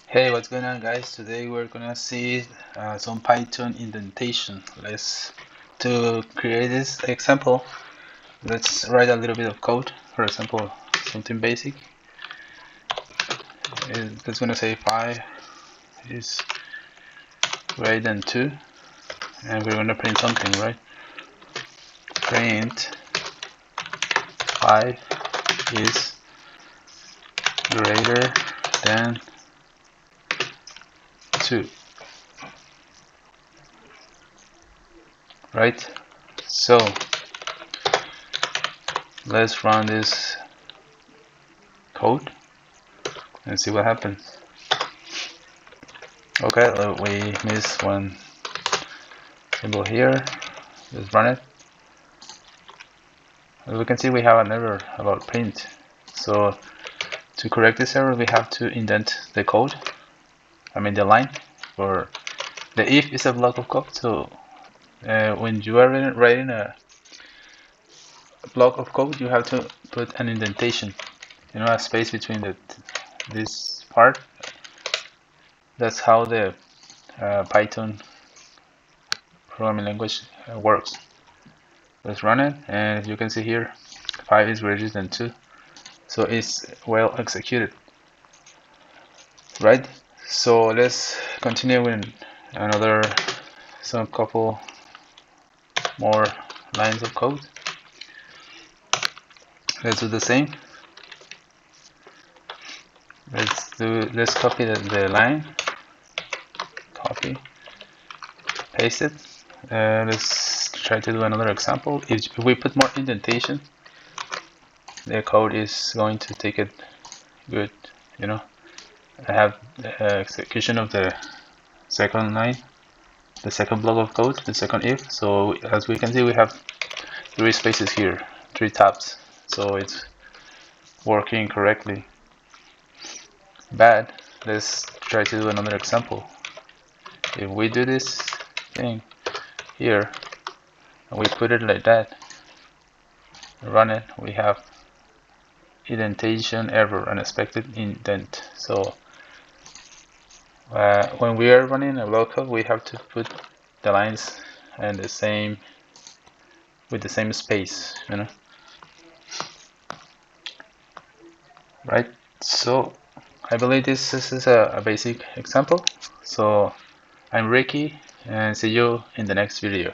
Hey, what's going on, guys? Today we're gonna see some Python indentation. To create this example, let's write a little bit of code. For example, something basic. It's gonna say 5 is greater than 2, and we're gonna print something, right? Print 5 is greater than 2, right? So let's run this code and see what happens. Okay, we missed one symbol here. Let's run it. As we can see, we have an error about print. So to correct this error, we have to indent the code. The line. For the if is a block of code. So when you are writing a block of code, you have to put an indentation. A space between this part. That's how the Python programming language works. Let's run it, and as you can see here, 5 is greater than 2, so it's well executed, right? So let's continue with some couple more lines of code. Let's do the same. Let's copy the line, copy, paste it. Let's try to do another example. If we put more indentation, the code is going to take it good. I have the execution of the second line, the second block of code, the second if. So as we can see, we have 3 spaces here, 3 tabs. So it's working correctly. But let's try to do another example. If we do this thing here and we put it like that, run it, we have indentation error, unexpected indent. So when we are running a block code, we have to put the lines and with the same space, right? So I believe this is a basic example. So I'm Ricky, and see you in the next video.